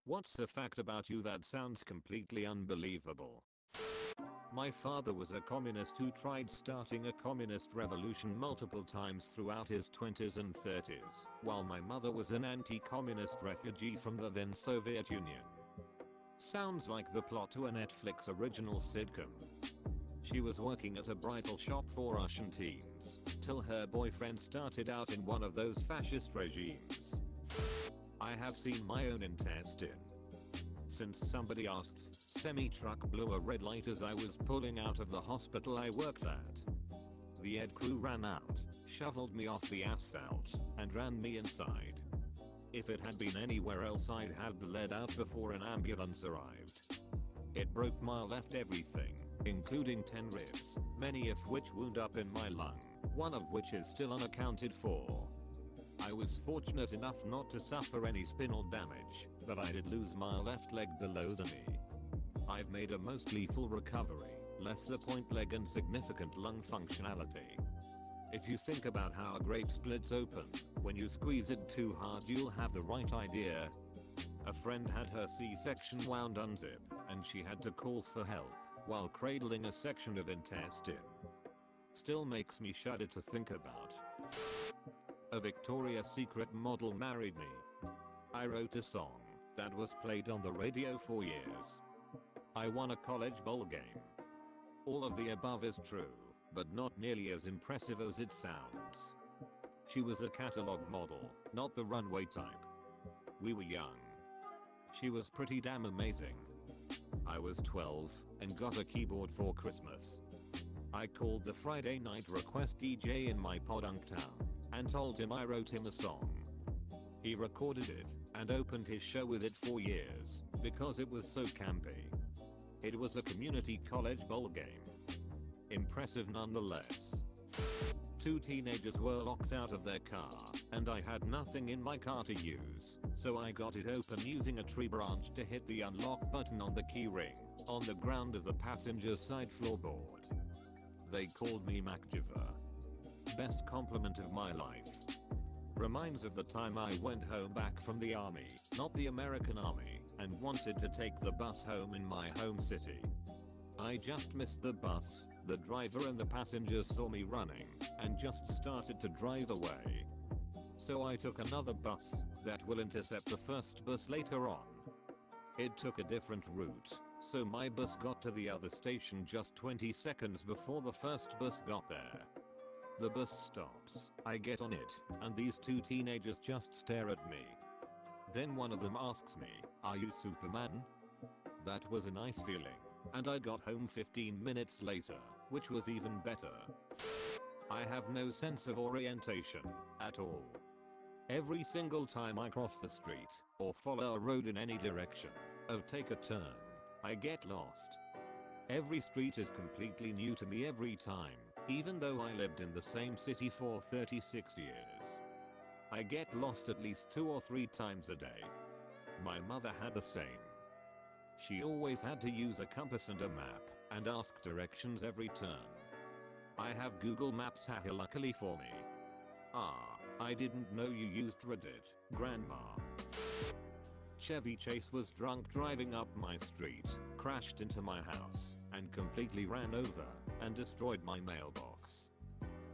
What's a fact about you that sounds completely unbelievable? My father was a communist who tried starting a communist revolution multiple times throughout his 20s and 30s, while my mother was an anti-communist refugee from the then Soviet Union. Sounds like the plot to a Netflix original sitcom. She was working at a bridal shop for Russian teens, till her boyfriend started out in one of those fascist regimes. I have seen my own intestine. Since somebody asked, semi-truck blew a red light as I was pulling out of the hospital I worked at. The ED crew ran out, shoveled me off the asphalt, and ran me inside. If it had been anywhere else I'd have bled out before an ambulance arrived. It broke my left everything, including 10 ribs, many of which wound up in my lung, one of which is still unaccounted for. I was fortunate enough not to suffer any spinal damage, but I did lose my left leg below the knee. I've made a mostly full recovery, less the point leg and significant lung functionality. If you think about how a grape splits open, when you squeeze it too hard you'll have the right idea. A friend had her C-section wound unzip, and she had to call for help, while cradling a section of intestine. Still makes me shudder to think about. A Victoria's Secret model married me. I wrote a song that was played on the radio for years. I won a college bowl game. All of the above is true, but not nearly as impressive as it sounds. She was a catalog model, not the runway type. We were young. She was pretty damn amazing. I was 12 and got a keyboard for Christmas. I called the Friday night request DJ in my podunk town and told him I wrote him a song. He recorded it and opened his show with it for years because it was so campy. It was a community college bowl game. Impressive nonetheless. 2 teenagers were locked out of their car, and I had nothing in my car to use, so I got it open using a tree branch to hit the unlock button on the key ring, on the ground of the passenger side floorboard. They called me MacGyver. Best compliment of my life. Reminds of the time I went home back from the army, not the American army, and wanted to take the bus home in my home city. I just missed the bus, the driver and the passengers saw me running, and just started to drive away. So I took another bus that will intercept the first bus later on. It took a different route, so my bus got to the other station just 20 seconds before the first bus got there. The bus stops, I get on it, and these 2 teenagers just stare at me. Then one of them asks me, "Are you Superman?" That was a nice feeling, and I got home 15 minutes later, which was even better. I have no sense of orientation at all. Every single time I cross the street, or follow a road in any direction, or take a turn, I get lost. Every street is completely new to me every time, even though I lived in the same city for 36 years. I get lost at least 2 or 3 times a day. My mother had the same. She always had to use a compass and a map, and ask directions every turn. I have Google Maps haha luckily for me. Ah, I didn't know you used Reddit, Grandma. Chevy Chase was drunk driving up my street, crashed into my house, and completely ran over and destroyed my mailbox.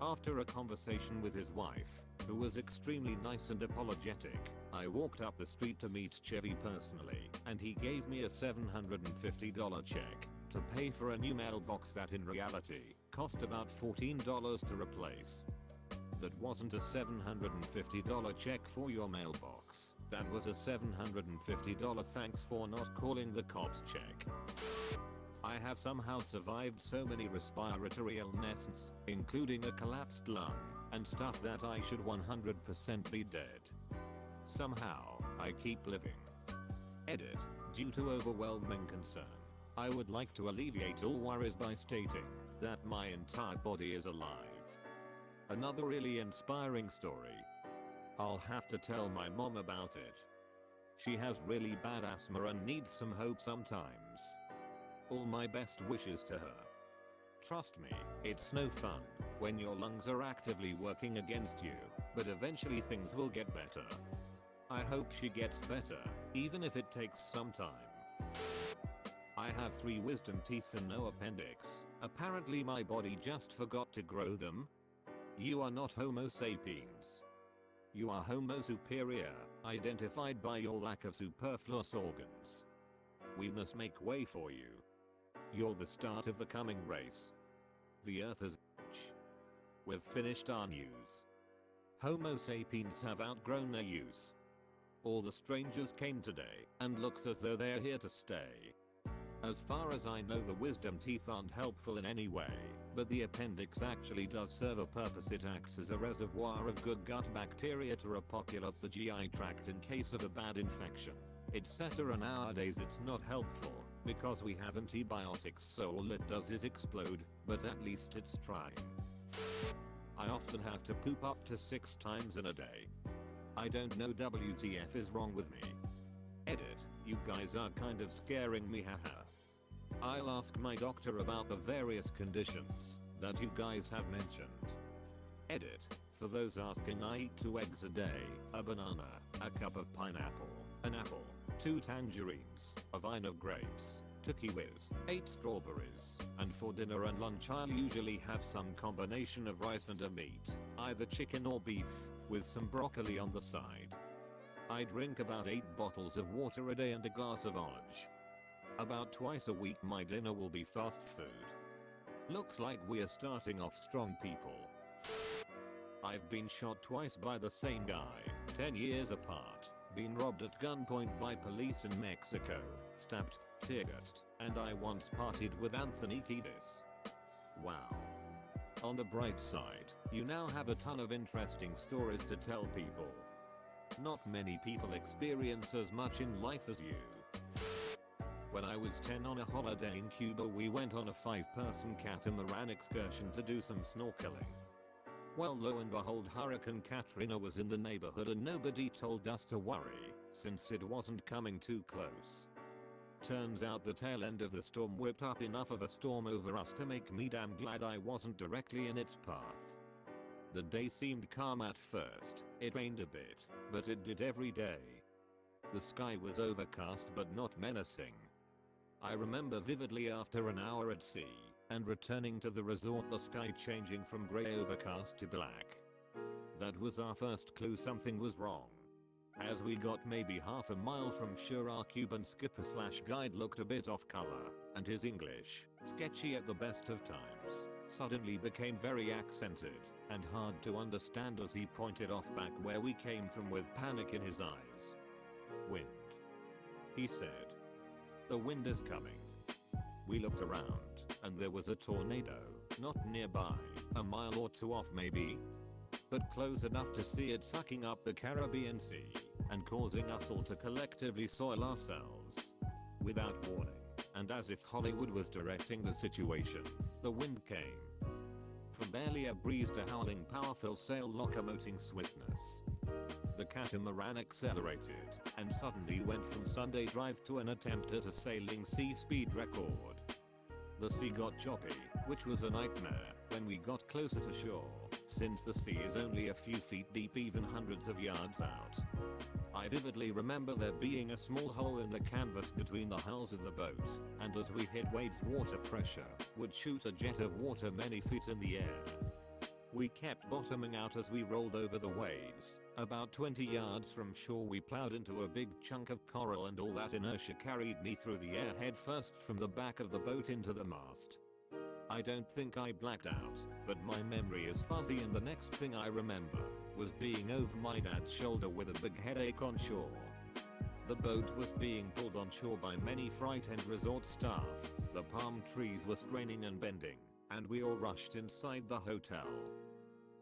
After a conversation with his wife, who was extremely nice and apologetic, I walked up the street to meet Chevy personally, and he gave me a $750 check to pay for a new mailbox that in reality cost about $14 to replace. That wasn't a $750 check for your mailbox. That was a $750 thanks for not calling the cops check. I have somehow survived so many respiratory illnesses, including a collapsed lung, and stuff that I should 100% be dead. Somehow, I keep living. Edit. Due to overwhelming concern, I would like to alleviate all worries by stating that my entire body is alive. Another really inspiring story. I'll have to tell my mom about it. She has really bad asthma and needs some hope sometimes. All my best wishes to her. Trust me, it's no fun when your lungs are actively working against you, but eventually things will get better. I hope she gets better, even if it takes some time. I have 3 wisdom teeth and no appendix. Apparently my body just forgot to grow them. You are not Homo sapiens. You are Homo superior, identified by your lack of superfluous organs. We must make way for you. You're the start of the coming race. The earth is We've finished our news. Homo sapiens have outgrown their use. All the strangers came today, and looks as though they're here to stay. As far as I know, the wisdom teeth aren't helpful in any way, but the appendix actually does serve a purpose. It acts as a reservoir of good gut bacteria to repopulate the GI tract in case of a bad infection, etc. Nowadays it's not helpful, because we have antibiotics, so all it does is explode, but at least it's trying. I often have to poop up to 6 times in a day. I don't know WTF is wrong with me. Edit, you guys are kind of scaring me, haha. I'll ask my doctor about the various conditions that you guys have mentioned. Edit, for those asking, I eat 2 eggs a day, a banana, a cup of pineapple, an apple, 2 tangerines, a vine of grapes, 2 kiwis, 8 strawberries, and for dinner and lunch I'll usually have some combination of rice and a meat, either chicken or beef, with some broccoli on the side. I drink about 8 bottles of water a day and a glass of orange. About twice a week my dinner will be fast food. Looks like we are starting off strong, people. I've been shot twice by the same guy, 10 years apart, been robbed at gunpoint by police in Mexico, stabbed, tear-gassed, and I once partied with Anthony Kiedis. Wow. On the bright side, you now have a ton of interesting stories to tell people. Not many people experience as much in life as you. When I was 10 on a holiday in Cuba, we went on a 5-person catamaran excursion to do some snorkeling. Well, lo and behold, Hurricane Katrina was in the neighborhood and nobody told us to worry, since it wasn't coming too close. Turns out the tail end of the storm whipped up enough of a storm over us to make me damn glad I wasn't directly in its path. The day seemed calm at first, it rained a bit, but it did every day. The sky was overcast but not menacing. I remember vividly after an hour at sea, and returning to the resort, the sky changing from grey overcast to black. That was our first clue something was wrong. As we got maybe half a mile from shore, our Cuban skipper/guide looked a bit off color, and his English, sketchy at the best of times, suddenly became very accented and hard to understand as he pointed off back where we came from with panic in his eyes. Wind, he said. The wind is coming. We looked around, and there was a tornado, not nearby, a mile or 2 off maybe, but close enough to see it sucking up the Caribbean Sea, and causing us all to collectively soil ourselves. Without warning, and as if Hollywood was directing the situation, the wind came. From barely a breeze to howling powerful sail locomoting swiftness. The catamaran accelerated, and suddenly went from Sunday drive to an attempt at a sailing sea speed record. The sea got choppy, which was a nightmare when we got closer to shore, since the sea is only a few feet deep even hundreds of yards out. I vividly remember there being a small hole in the canvas between the hulls of the boat, and as we hit waves, water pressure would shoot a jet of water many feet in the air. We kept bottoming out as we rolled over the waves. About 20 yards from shore we plowed into a big chunk of coral, and all that inertia carried me through the air head first from the back of the boat into the mast. I don't think I blacked out, but my memory is fuzzy, and the next thing I remember was being over my dad's shoulder with a big headache on shore. The boat was being pulled on shore by many frightened resort staff, the palm trees were straining and bending, and we all rushed inside the hotel.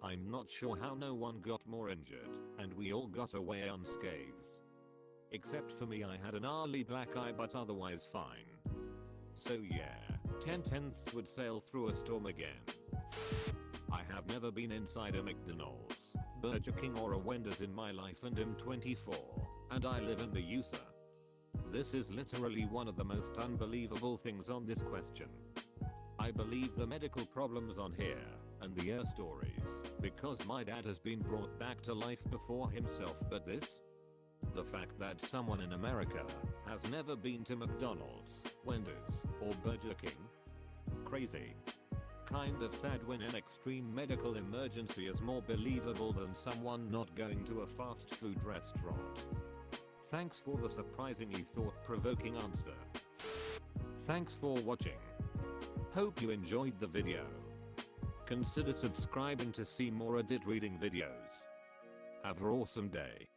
I'm not sure how no one got more injured, and we all got away unscathed. Except for me, I had an gnarly black eye, but otherwise fine. So yeah, 10/10ths would sail through a storm again. I have never been inside a McDonald's, Burger King or a Wendy's in my life, and am 24, and I live in the USA. This is literally one of the most unbelievable things on this question. I believe the medical problems on here, and the air stories, because my dad has been brought back to life before himself, but this? The fact that someone in America has never been to McDonald's, Wendy's, or Burger King? Crazy. Kind of sad when an extreme medical emergency is more believable than someone not going to a fast food restaurant. Thanks for the surprisingly thought-provoking answer. Thanks for watching. Hope you enjoyed the video. Consider subscribing to see more Reddit reading videos. Have an awesome day.